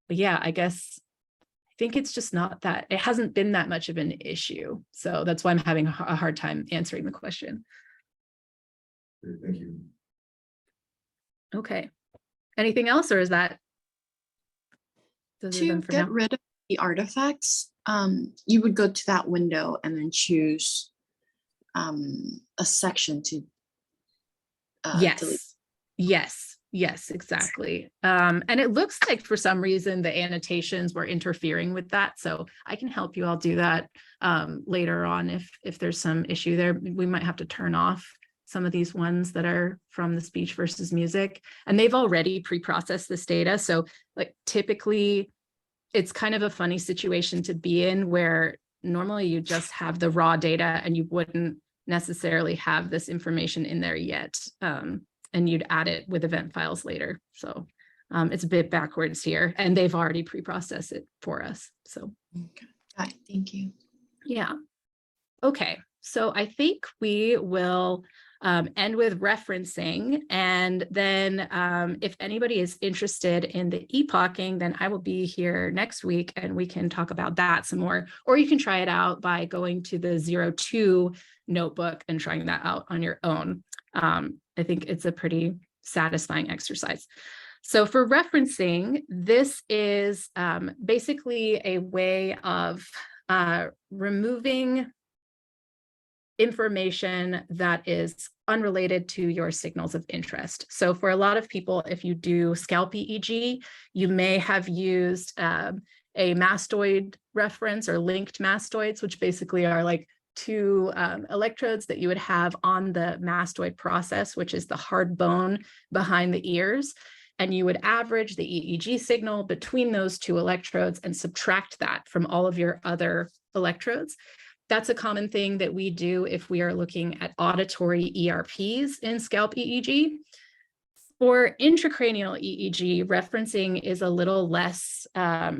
yeah, I guess I think it's just not that, it hasn't been that much of an issue. So that's why I'm having a hard time answering the question. Great, thank you. Okay. Anything else, or is that? To get rid of the artifacts, you would go to that window and then choose a section to delete. Yes, exactly. And it looks like for some reason the annotations were interfering with that. So I can help you all do that later on if there's some issue there. We might have to turn off some of these ones that are from the speech versus music, and they've already pre-processed this data. So like typically it's kind of a funny situation to be in, where normally you just have the raw data and you wouldn't necessarily have this information in there yet. And you'd add it with event files later. So it's a bit backwards here, and they've already pre-processed it for us. So Okay. Got it. Thank you. yeah. Okay, so I think we will end with referencing, and then if anybody is interested in the epoching, then I will be here next week and we can talk about that some more, or you can try it out by going to the 02 notebook and trying that out on your own. I think it's a pretty satisfying exercise. So for referencing, this is basically a way of removing information that is unrelated to your signals of interest. So for a lot of people, if you do scalp EEG, you may have used a mastoid reference or linked mastoids, which basically are like two electrodes that you would have on the mastoid process, which is the hard bone behind the ears. And you would average the EEG signal between those two electrodes and subtract that from all of your other electrodes. That's a common thing that we do if we are looking at auditory ERPs in scalp EEG. For intracranial EEG, referencing is a little less, I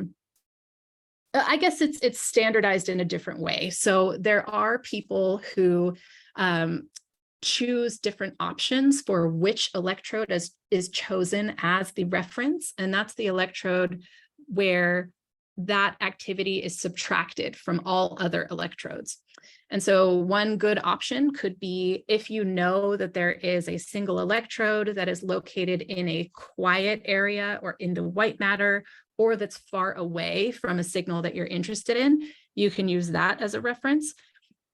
guess it's standardized in a different way. So there are people who choose different options for which electrode is chosen as the reference, and that's the electrode where that activity is subtracted from all other electrodes. And so one good option could be, if you know that there is a single electrode that is located in a quiet area or in the white matter, or that's far away from a signal that you're interested in, you can use that as a reference.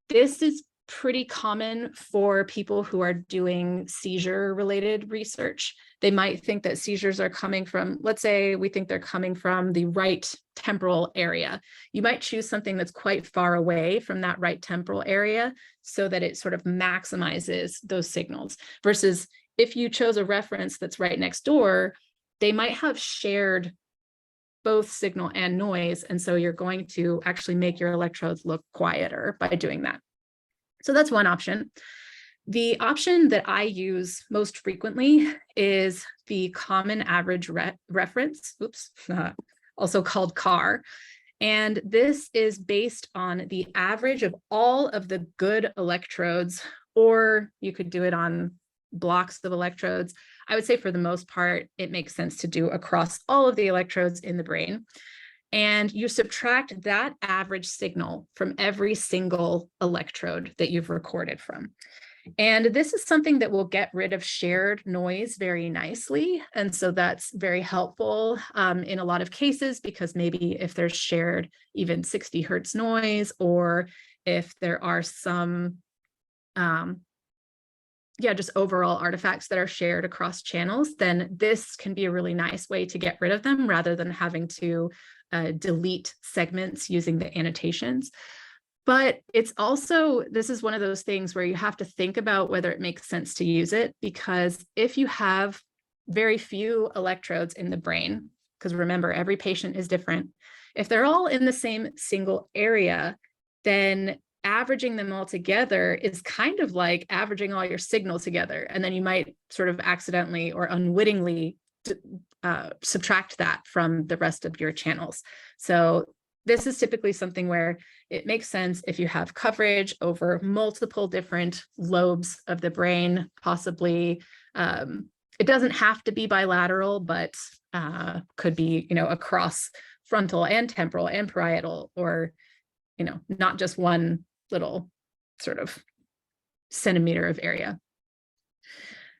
This is pretty common for people who are doing seizure related research. They might think that seizures are coming from, let's say we think they're coming from the right temporal area. You might choose something that's quite far away from that right temporal area so that it sort of maximizes those signals, versus if you chose a reference that's right next door, they might have shared both signal and noise. And so you're going to actually make your electrodes look quieter by doing that. So that's one option. The option that I use most frequently is the common average reference, also called CAR. And this is based on the average of all of the good electrodes, or you could do it on blocks of electrodes. I would say for the most part, it makes sense to do across all of the electrodes in the brain. And you subtract that average signal from every single electrode that you've recorded from. And this is something that will get rid of shared noise very nicely. And so that's very helpful in a lot of cases, because maybe if there's shared even 60 hertz noise, or if there are some just overall artifacts that are shared across channels, then this can be a really nice way to get rid of them rather than having to delete segments using the annotations. But it's also, this is one of those things where you have to think about whether it makes sense to use it, because if you have very few electrodes in the brain, because remember, every patient is different, If they're all in the same single area, then averaging them all together is kind of like averaging all your signal together. And then you might sort of accidentally or unwittingly subtract that from the rest of your channels. So this is typically something where it makes sense if you have coverage over multiple different lobes of the brain, possibly. It doesn't have to be bilateral, but could be, across frontal and temporal and parietal, or, not just one little sort of centimeter of area.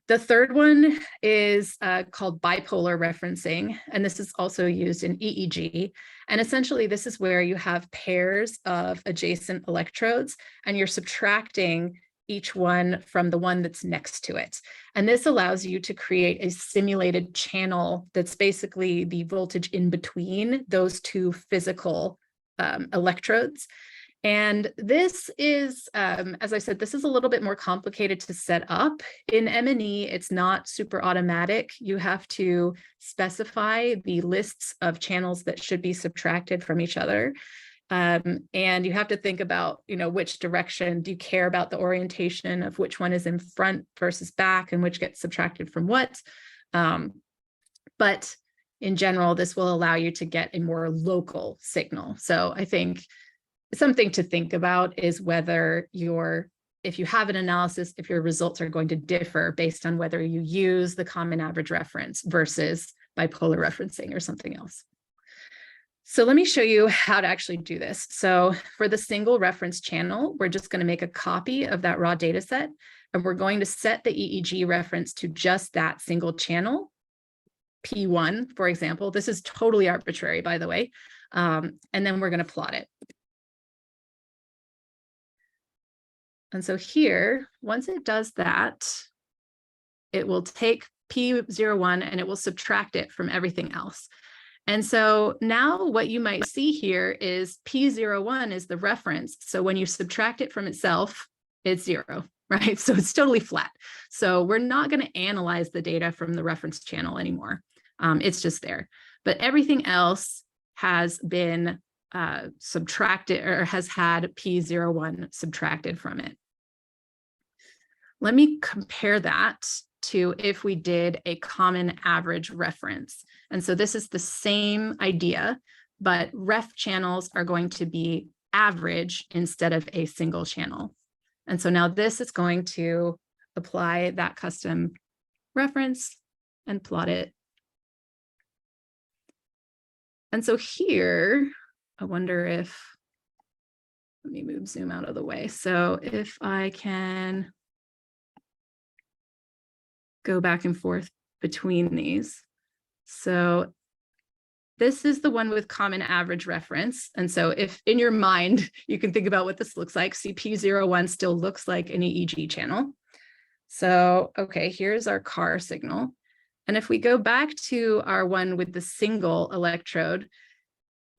The third one is called bipolar referencing, and this is also used in EEG. And essentially, this is where you have pairs of adjacent electrodes, and you're subtracting each one from the one that's next to it. And this allows you to create a simulated channel that's basically the voltage in between those two physical electrodes. And this is, as I said, this is a little bit more complicated to set up. In MNE, it's not super automatic. You have to specify the lists of channels that should be subtracted from each other. And you have to think about, which direction do you care about the orientation of which one is in front versus back and which gets subtracted from what. But in general, this will allow you to get a more local signal. So I think something to think about is whether if you have an analysis, if your results are going to differ based on whether you use the common average reference versus bipolar referencing or something else. So let me show you how to actually do this. So for the single reference channel, we're just going to make a copy of that raw data set, and we're going to set the EEG reference to just that single channel, P1, for example. This is totally arbitrary, by the way. And then we're going to plot it. And so here, once it does that, it will take P01 and it will subtract it from everything else. And so now what you might see here is P01 is the reference. So when you subtract it from itself, it's 0, right? So it's totally flat. So we're not going to analyze the data from the reference channel anymore. It's just there. But everything else has been subtracted, or has had P01 subtracted from it. Let me compare that to if we did a common average reference. And so this is the same idea, but ref channels are going to be average instead of a single channel. And so now this is going to apply that custom reference and plot it. And so here, I wonder if, let me move zoom out of the way. So if I can go back and forth between these. So this is the one with common average reference. And so if in your mind, you can think about what this looks like, CP01 still looks like an EEG channel. So, okay, here's our car signal. And if we go back to our one with the single electrode,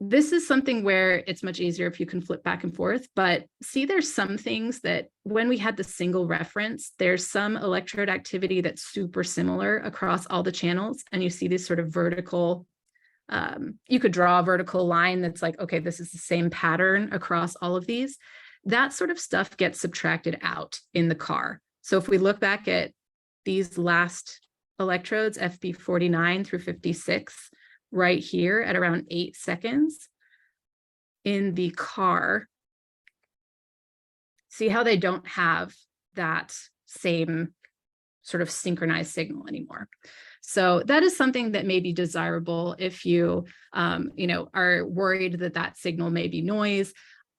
this is something where it's much easier if you can flip back and forth, but see, there's some things that when we had the single reference, there's some electrode activity that's super similar across all the channels. And you see this sort of vertical, you could draw a vertical line that's like, okay, this is the same pattern across all of these. That sort of stuff gets subtracted out in the car. So if we look back at these last electrodes, FB49 through 56, right here at around 8 seconds in the car, see how they don't have that same sort of synchronized signal anymore. So that is something that may be desirable if you, are worried that that signal may be noise.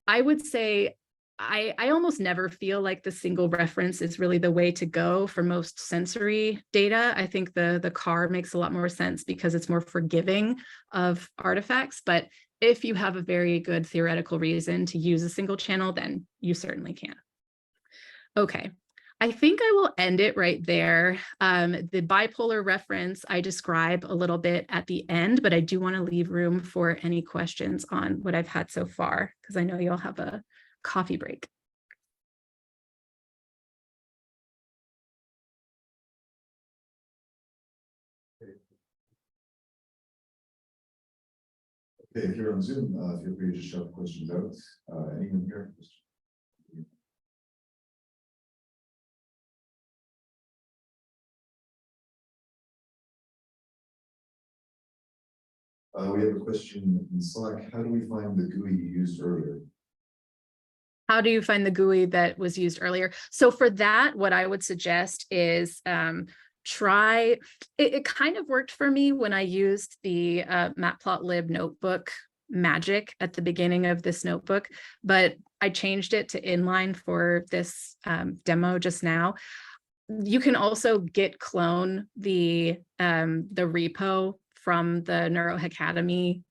I would say I almost never feel like the single reference is really the way to go for most sensory data. I think the car makes a lot more sense because it's more forgiving of artifacts. But if you have a very good theoretical reason to use a single channel, then you certainly can. Okay, I think I will end it right there. The bipolar reference I describe a little bit at the end, but I do want to leave room for any questions on what I've had so far, because I know you'll have a coffee break. Okay, if you're on Zoom, feel free to just shout questions out. Anyone here? We have a question in Slack. How do we find the GUI you used earlier? How do you find the GUI that was used earlier? So for that, what I would suggest is try, it kind of worked for me when I used the Matplotlib notebook magic at the beginning of this notebook, but I changed it to inline for this demo just now. You can also git clone the repo from the NeuroHackademy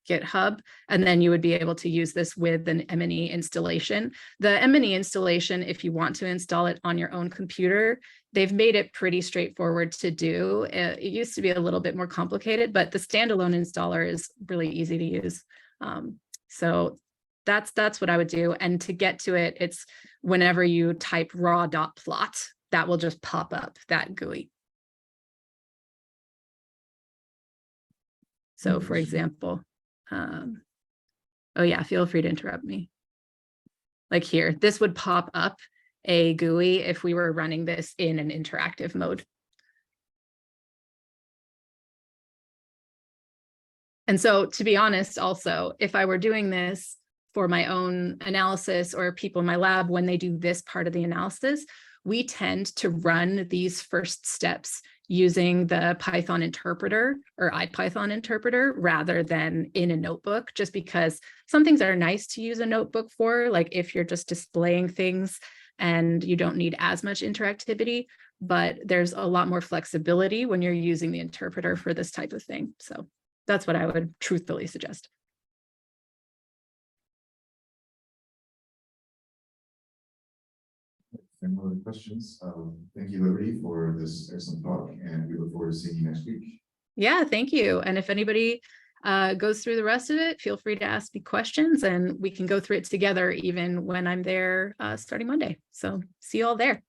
GitHub, and then you would be able to use this with an MNE installation. The MNE installation, if you want to install it on your own computer, they've made it pretty straightforward to do. It used to be a little bit more complicated, but the standalone installer is really easy to use. So that's what I would do. And to get to it, it's whenever you type raw.plot, that will just pop up that GUI. So for example, oh yeah, feel free to interrupt me. Like here, this would pop up a GUI if we were running this in an interactive mode. And so to be honest, also, if I were doing this for my own analysis or people in my lab, when they do this part of the analysis, we tend to run these first steps using the Python interpreter or IPython interpreter rather than in a notebook, just because some things are nice to use a notebook for, like if you're just displaying things and you don't need as much interactivity, but there's a lot more flexibility when you're using the interpreter for this type of thing. So that's what I would truthfully suggest. Any more questions? Thank you, Liberty, for this excellent talk, and we look forward to seeing you next week. Yeah, thank you. And if anybody goes through the rest of it, feel free to ask me questions and we can go through it together even when I'm there starting Monday. So see you all there.